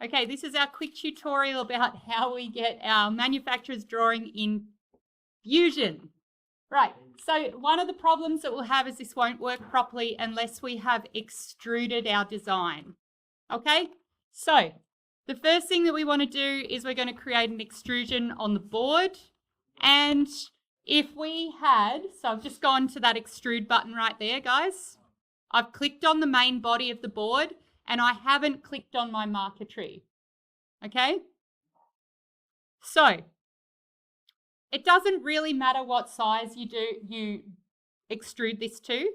Okay, this is our quick tutorial about how we get our manufacturer's drawing in Fusion. Right, so one of the problems that we'll have is this won't work properly unless we have extruded our design. Okay, so the first thing that we want to do is we're going to create an extrusion on the board. And if we had, so I've just gone to that extrude button right there, guys. I've clicked on the main body of the board and I haven't clicked on my marker tree. Okay? So, it doesn't really matter what size you extrude this to,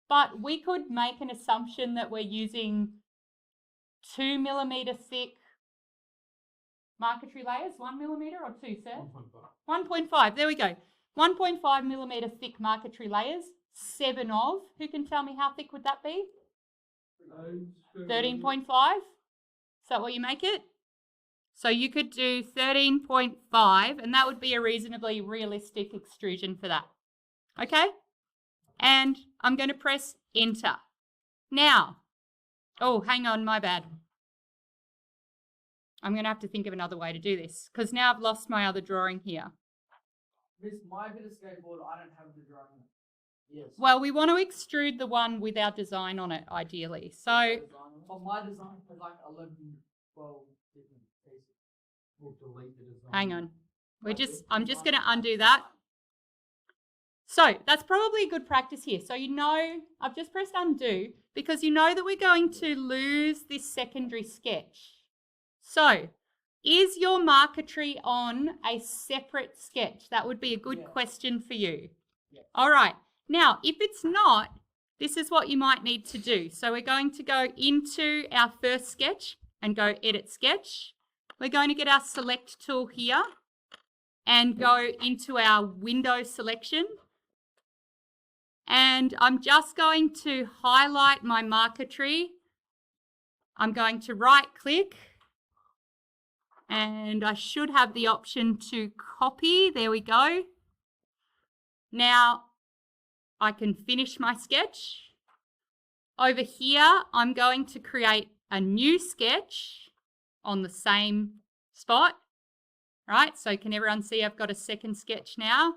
but we could make an assumption that we're using 2 millimeter thick marker tree layers. 1 millimeter or 2, sir? 1.5. There we go. 1.5 millimeter thick marker tree layers. 7 of. Who can tell me how thick would that be? 13.5. Is that what you make it? So you could do 13.5 and that would be a reasonably realistic extrusion for that. Okay? And I'm going to press enter. Now, oh, hang on, my bad. I'm going to have to think of another way to do this because now I've lost my other drawing here. Miss, my bit of skateboard, I don't have the drawing on it. Yes. Well, we want to extrude the one with our design on it, ideally. So, but my design has like 11, 12 different pieces. We'll delete the design. Hang on. I'm just going to undo that. So, that's probably a good practice here. So, you know, I've just pressed undo because you know that we're going to lose this secondary sketch. So, is your marker tree on a separate sketch? That would be a good question for you. Yeah. All right. Now, if it's not, this is what you might need to do. So we're going to go into our first sketch and go edit sketch. We're going to get our select tool here and go into our window selection. And I'm just going to highlight my marker tree. I'm going to right click and I should have the option to copy. There we go. Now, I can finish my sketch. Over here, I'm going to create a new sketch on the same spot, right? So can everyone see I've got a second sketch now?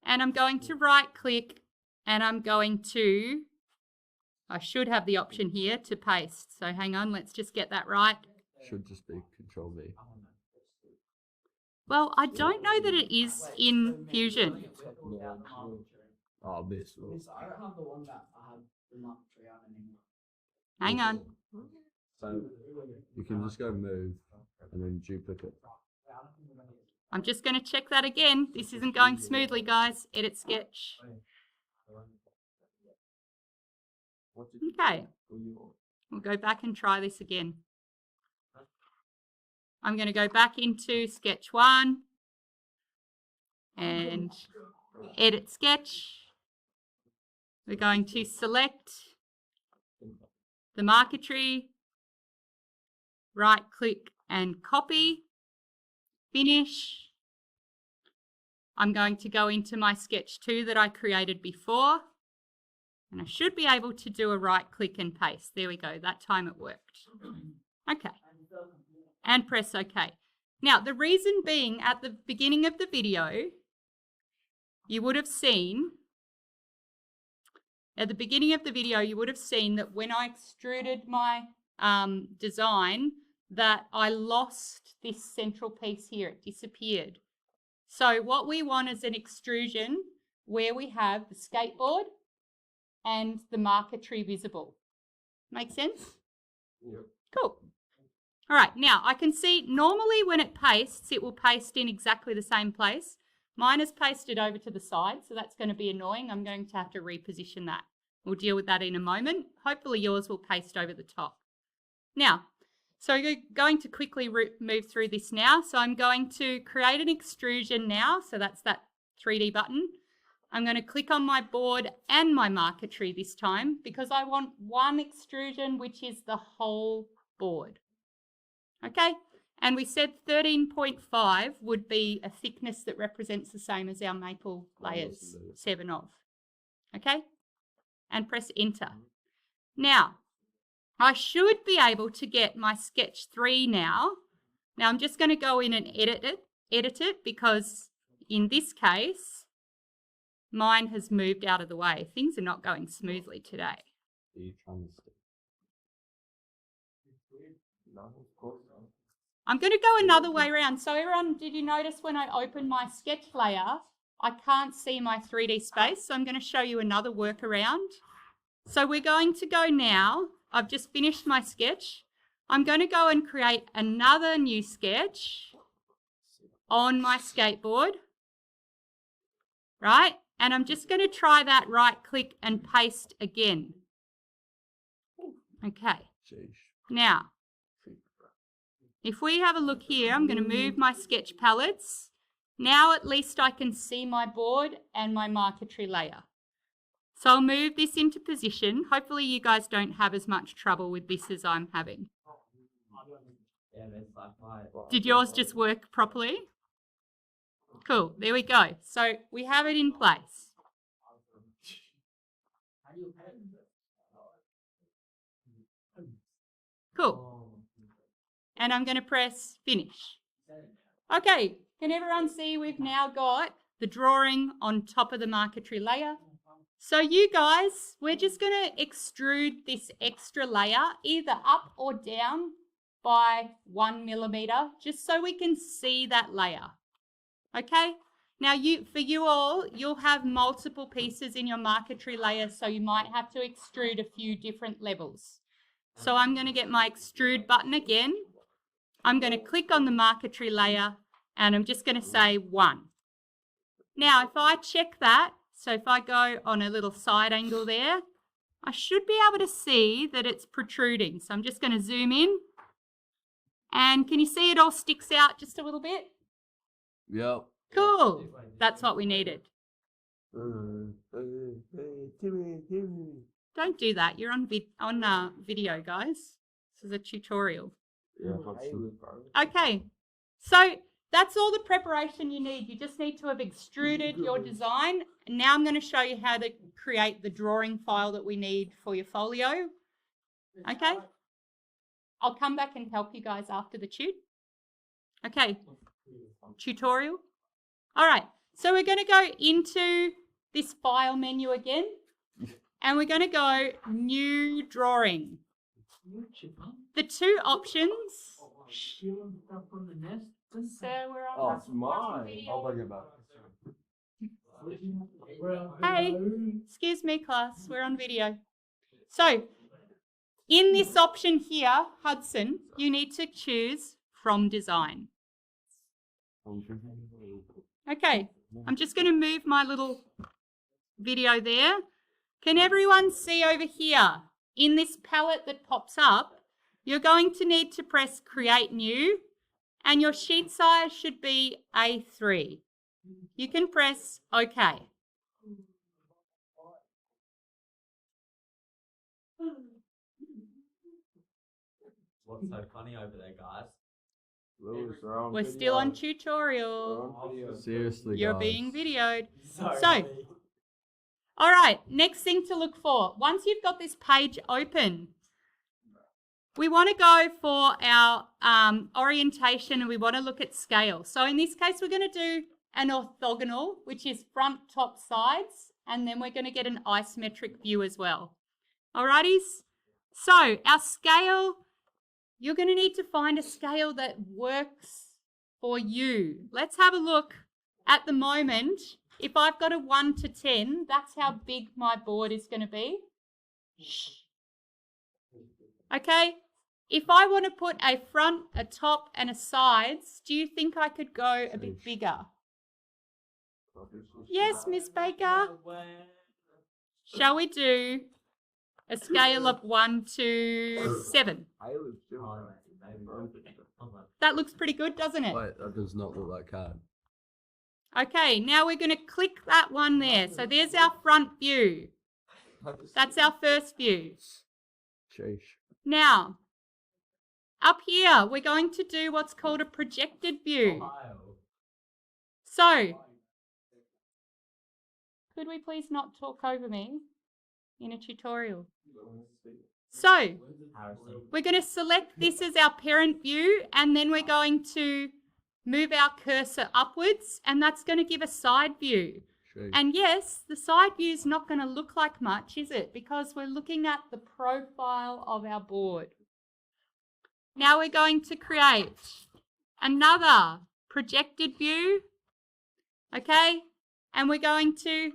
And I'm going to right click and I'm going to, I should have the option here to paste. So hang on, let's just get that right. Should just be Control V. Well, I don't know that it is in Fusion. Oh, this. I don't have the one that I have the marker tree on anymore. Hang on. So you can just go move and then duplicate. I'm just going to check that again. This isn't going smoothly, guys. Edit sketch. Okay. We'll go back and try this again. I'm going to go back into sketch 1 and edit sketch. We're going to select the marker tree, right click and copy, finish. I'm going to go into my sketch 2 that I created before and I should be able to do a right click and paste. There we go, that time it worked. Okay, and press OK. Now the reason being, at the beginning of the video, you would have seen that when I extruded my design, that I lost this central piece here. It disappeared. So what we want is an extrusion where we have the skateboard and the marker tree visible. Make sense? Yep. Cool. All right, now I can see normally when it pastes, it will paste in exactly the same place. Mine is pasted over to the side, so that's going to be annoying. I'm going to have to reposition that. We'll deal with that in a moment. Hopefully yours will paste over the top. Now, so you're going to quickly move through this now. So I'm going to create an extrusion now. So that's that 3D button. I'm going to click on my board and my marker tree this time because I want one extrusion, which is the whole board. Okay. And we said 13.5 would be a thickness that represents the same as our maple layers, 7 of. Okay? And press enter. Now, I should be able to get my sketch 3 now. Now I'm just going to go in and edit it because in this case, mine has moved out of the way. Things are not going smoothly today. Are you trying to stick? No, of course not. I'm going to go another way around. So everyone, did you notice when I open my sketch layer, I can't see my 3D space? So I'm going to show you another workaround. So we're going to go now. I've just finished my sketch. I'm going to go and create another new sketch on my skateboard, right? And I'm just going to try that right click and paste again. Okay. Now, if we have a look here, I'm going to move my sketch palettes. Now at least I can see my board and my marquetry layer. So I'll move this into position. Hopefully you guys don't have as much trouble with this as I'm having. Did yours just work properly? Cool, there we go. So we have it in place. Cool. And I'm going to press finish. Okay, can everyone see we've now got the drawing on top of the marquetry layer? So you guys, we're just going to extrude this extra layer either up or down by 1 millimeter, just so we can see that layer. Okay? Now, for you all, you'll have multiple pieces in your marquetry layer, so you might have to extrude a few different levels. So I'm going to get my extrude button again. I'm going to click on the marquetry layer, and I'm just going to say 1. Now, if I check that, so if I go on a little side angle there, I should be able to see that it's protruding. So I'm just going to zoom in. And can you see it all sticks out just a little bit? Yep. Cool. That's what we needed. Don't do that. You're on video, guys. This is a tutorial. Yeah. Okay. So that's all the preparation you need. You just need to have extruded your design. And now I'm going to show you how to create the drawing file that we need for your folio. Okay? I'll come back and help you guys after the tute. Okay. Tutorial. All right. So we're going to go into this file menu again. And we're going to go new drawing. The 2 options. Sir, we're on mine. I'll bring it back. Hey, excuse me, class. We're on video. So, in this option here, Hudson, you need to choose from design. Okay, I'm just going to move my little video there. Can everyone see over here? In this palette that pops up, you're going to need to press Create New, and your sheet size should be A3. You can press OK. What's so funny over there, guys? We're still on tutorial. Seriously, You're guys. being videoed. Sorry. So, all right, next thing to look for. Once you've got this page open, we want to go for our orientation, and we want to look at scale. So in this case, we're going to do an orthogonal, which is front, top, sides, and then we're going to get an isometric view as well. Alrighties? So our scale, you're going to need to find a scale that works for you. Let's have a look at the moment. If I've got a 1 to 10, that's how big my board is going to be. Okay? If I want to put a front, a top, and a sides, do you think I could go a bit bigger? Yes, Miss Baker. Shall we do a scale of 1 to 7? That looks pretty good, doesn't it? Wait, that does not look like hard. Okay, now we're going to click that one there. So there's our front view. That's our first view. Sheesh. Now, up here, we're going to do what's called a projected view. So, could we please not talk over me in a tutorial? So Harrison. we're going to select this as our parent view, and then we're going to move our cursor upwards, and that's going to give a side view. Shoot. And yes, the side view is not going to look like much, is it? Because we're looking at the profile of our board. Now we're going to create another projected view, okay? And we're going to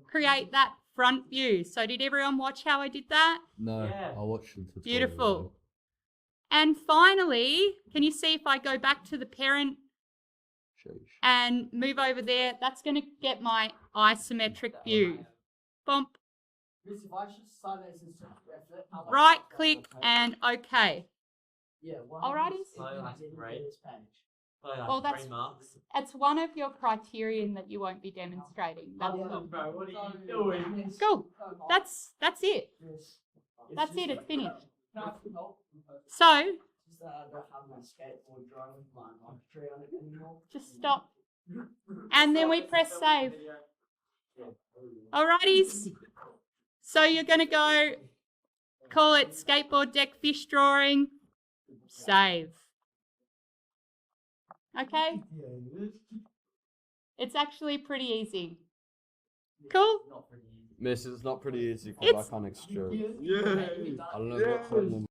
create that front view. So did everyone watch how I did that? No, Yeah. I watched the tutorial. Beautiful. And finally, can you see if I go back to the parent Sheesh. and move over there, that's going to get my isometric view. Bump, Miss, if I should sign it as a separate effort, how about right that? click and OK. Yeah, well, Alrighty. So, like, right. this page. Probably like Well, that's- 3 marks. It's one of your criterion that you won't be demonstrating. That's all. Bro, what are you doing? Cool. That's it. Miss, That's it. It's finished. No, So just that I don't have my skateboard drawing with my tree on it anymore. just stop. And then we press save. Alrighties. So you're going to go call it skateboard deck fish drawing. Save. Okay? It's actually pretty easy. Cool? Not pretty easy. Miss, it's not pretty easy It's- because I can't extrude. Yeah. I don't know what problem